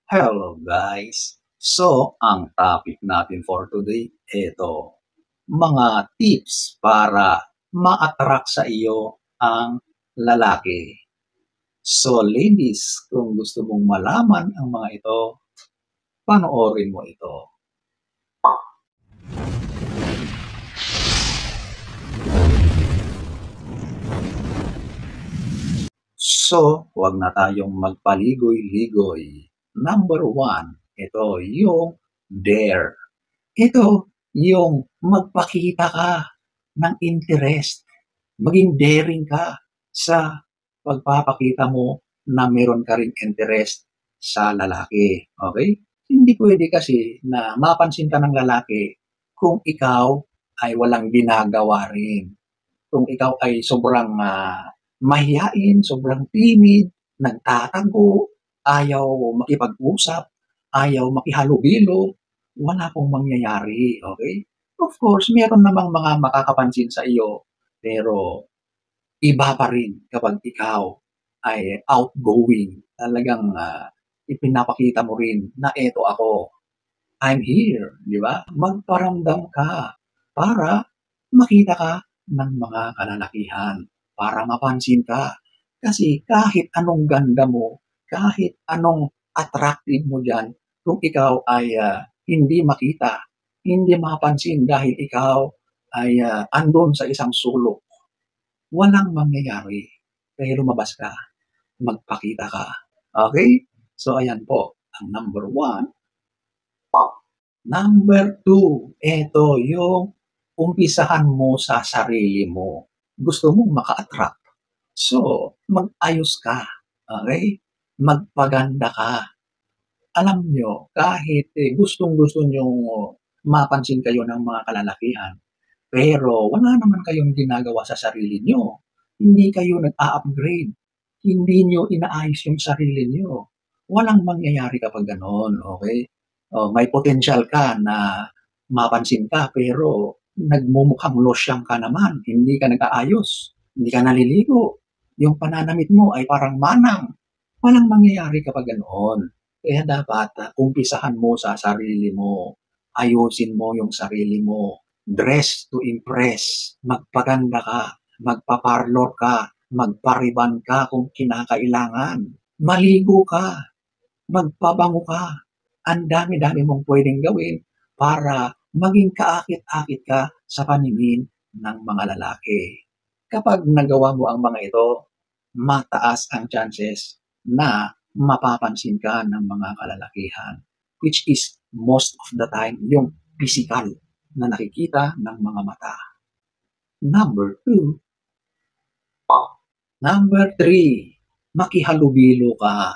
Hello guys! So, ang topic natin for today, ito, mga tips para ma-attract sa iyo ang lalaki. So ladies, kung gusto mong malaman ang mga ito, panoorin mo ito. So, huwag na tayong magpaligoy-ligoy. Number 1, ito yung dare. Ito yung magpakita ka ng interest. Maging daring ka sa pagpapakita mo na meron ka ring interest sa lalaki. Okay? Hindi pwede kasi na mapansin ka ng lalaki kung ikaw ay walang ginagawa rin. Kung ikaw ay sobrang mahiyain, sobrang timid, nagtatago, ayaw makipag-usap, ayaw makihalubilo, wala pong mangyayari. Okay? Of course, meron namang mga makakapansin sa iyo, pero iba pa rin kapag ikaw ay outgoing. Talagang ipinapakita mo rin na eto ako. I'm here, di ba? Magparamdam ka para makita ka ng mga kalalakihan, para mapansin ka. Kasi kahit anong ganda mo, kahit anong attractive mo dyan, kung ikaw ay hindi makita, hindi mapansin dahil ikaw ay andon sa isang sulok, walang mangyayari. Kaya lumabas ka, magpakita ka. Okay? So ayan po, ang number 1. Number 2, ito yung umpisahan mo sa sarili mo. Gusto mong maka-attract. So, mag-ayos ka. Okay? Magpaganda ka. Alam nyo, kahit gustong-gusto nyo mapansin kayo ng mga kalalakihan, pero wala naman kayong ginagawa sa sarili nyo. Hindi kayo nag-a-upgrade. Hindi nyo inaayos yung sarili nyo. Walang mangyayari kapag ganon, okay? May potential ka na mapansin ka, pero nagmumukhang losyang ka naman. Hindi ka nag-aayos. Hindi ka naliligo. Yung pananamit mo ay parang manang. Walang mangyayari kapag ganoon. Kaya dapat umpisahan mo sa sarili mo. Ayusin mo yung sarili mo. Dress to impress. Magpaganda ka. Magpaparlor ka. Magpariban ka kung kinakailangan. Maligo ka. Magpabango ka. Ang dami-dami mong pwedeng gawin para maging kaakit-akit ka sa paningin ng mga lalaki. Kapag nagawa mo ang mga ito, mataas ang chances na mapapansin ka ng mga kalalakihan, which is most of the time yung physical na nakikita ng mga mata. Number 2. Number 3, makihalubilo ka.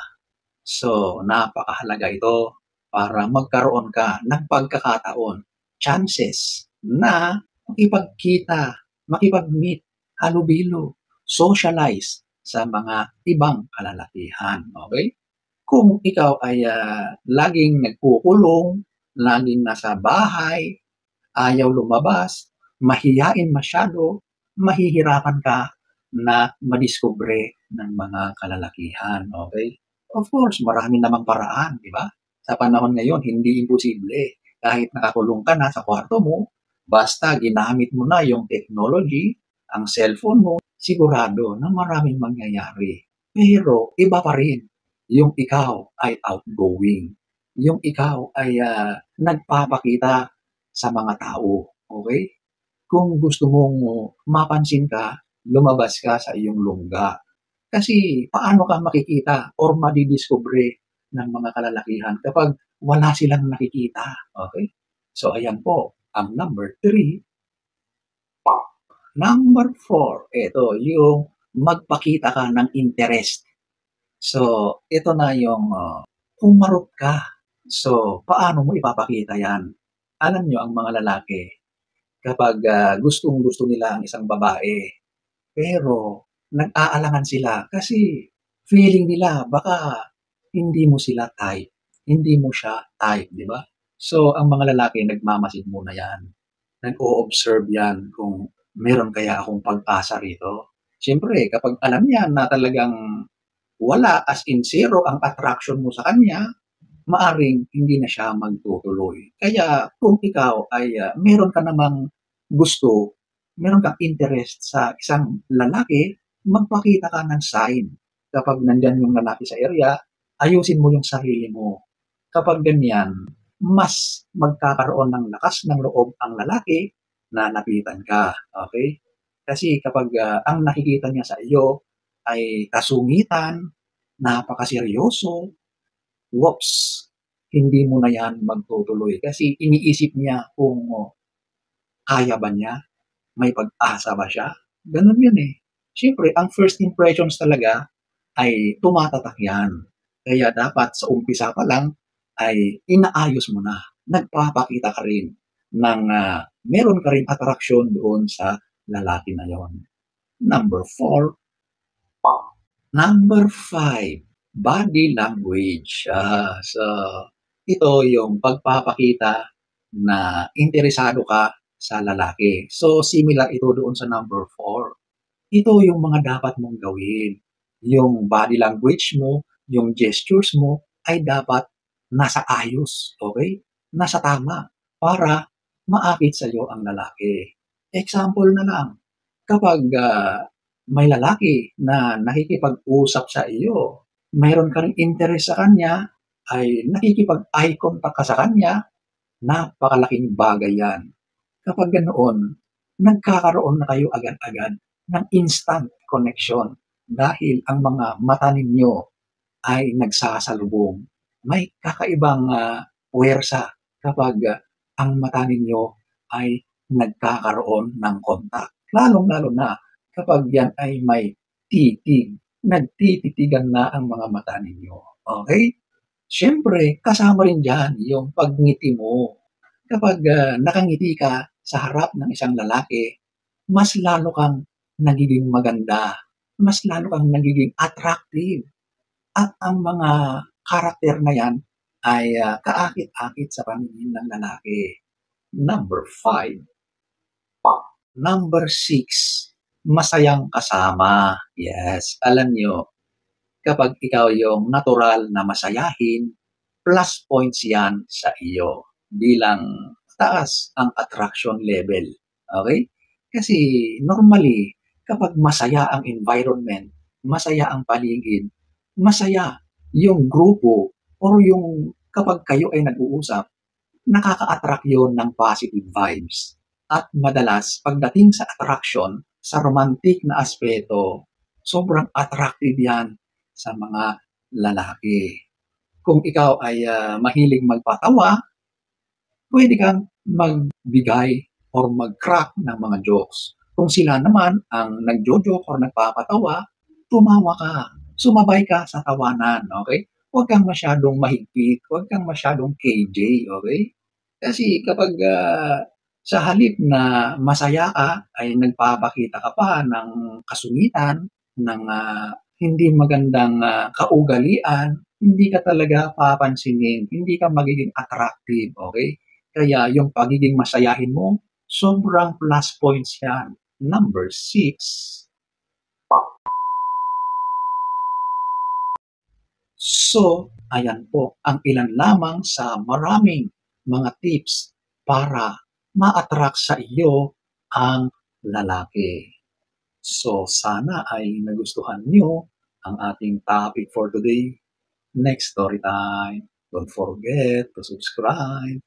So, napakahalaga ito para magkaroon ka ng pagkakataon, chances na makipagkita, makipag-meet, halubilo, socialize sa mga ibang kalalakihan. Okay? Kung ikaw ay laging nagkukulong, laging nasa bahay, ayaw lumabas, mahiyain masyado, mahihirapan ka na madiskubre ng mga kalalakihan. Okay? Of course, marami namang paraan, di ba? Sa panahon ngayon, hindi imposible. Kahit nakakulong ka na sa kwarto mo, basta ginamit mo na yung technology, ang cellphone mo, sigurado na maraming mangyayari. Pero iba pa rin yung ikaw ay outgoing. Yung ikaw ay nagpapakita sa mga tao. Okay? Kung gusto mong mapansin ka, lumabas ka sa iyong lungga. Kasi paano ka makikita or madidiscover ng mga kalalakihan kapag wala silang nakikita. Okay? So ayan po, ang number 3. Number 4, ito yung magpakita ka ng interest. So, ito na yung humarot ka. So, paano mo ipapakita yan? Alam nyo, ang mga lalaki, kapag gustong-gusto nila ang isang babae, pero nag-aalangan sila kasi feeling nila baka hindi mo sila type, hindi mo siya type, di ba? So, ang mga lalaki, nagmamasid muna yan. Nag-o-observe yan kung meron kaya akong pag-asa rito. Siyempre, kapag alam niya na talagang wala, as in zero ang attraction mo sa kanya, maaring hindi na siya magtutuloy. Kaya kung ikaw ay meron ka namang gusto, meron kang interest sa isang lalaki, magpakita ka ng sign. Kapag nandyan yung lalaki sa area, ayusin mo yung sarili mo. Kapag ganyan, mas magkakaroon ng lakas ng loob ang lalaki na napitan ka. Okay? Kasi kapag ang nakikita niya sa iyo ay kasungitan, napakaseryoso, whoops, hindi mo na yan magtutuloy. Kasi iniisip niya kung kaya ba niya, may pag-asa ba siya. Ganun yun eh. Siyempre, ang first impressions talaga ay tumatatak yan. Kaya dapat sa umpisa pa lang ay inaayos mo na. Nagpapakita ka rin ng meron ka rin attraction doon sa lalaki na yon. Number 4. Number 5, body language. So, ito yung pagpapakita na interesado ka sa lalaki. So, similar ito doon sa number 4. Ito yung mga dapat mong gawin. Yung body language mo, yung gestures mo ay dapat nasa ayos, okay? Nasa tama para maakit sa iyo ang lalaki. Example na lang, kapag may lalaki na nakikipag-usap sa iyo, mayroon ka ring interest sa kanya, ay nakikipag-eye contact ka sa kanya, napakalaking bagay yan. Kapag ganoon, nagkakaroon na kayo agad-agad ng instant connection dahil ang mga mata ninyo ay nagsasalubong. May kakaibang puwersa kapag ang mata ninyo ay nagkakaroon ng contact. Lalong-lalo na kapag yan ay may titig. Nagtititigan na ang mga mata ninyo. Okay? Siyempre, kasama rin dyan yung pagngiti mo. Kapag nakangiti ka sa harap ng isang lalaki, mas lalo kang nagiging maganda, mas lalo kang nagiging attractive. At ang mga karakter na yan ay kaakit-akit sa paningin ng lalaki. Number 5. Number 6, masayang kasama. Yes, alam nyo, kapag ikaw yung natural na masayahin, plus points yan sa iyo bilang taas ang attraction level. Okay? Kasi normally, kapag masaya ang environment, masaya ang paligid, masaya yung grupo or yung kapag kayo ay nag-uusap, nakaka-attract yun ng positive vibes. At madalas, pagdating sa attraction, sa romantic na aspeto, sobrang attractive yan sa mga lalaki. Kung ikaw ay mahilig magpatawa, pwede kang magbigay or mag-crack ng mga jokes. Kung sila naman ang nagjo-joke or nagpapatawa, tumawa ka. Sumabay ka sa tawanan, okay? Huwag kang masyadong mahigpit, huwag kang masyadong KJ, okay? Kasi kapag sa halip na masaya ka, ay nagpapakita ka pa ng kasungitan, ng hindi magandang kaugalian, hindi ka talaga papansinin, hindi ka magiging attractive, okay? Kaya yung pagiging masayahin mo, sobrang plus points yan. Number 6. So, ayan po ang ilan lamang sa maraming mga tips para ma-attract sa iyo ang lalaki. So, sana ay nagustuhan niyo ang ating topic for today. Next story time. Don't forget to subscribe.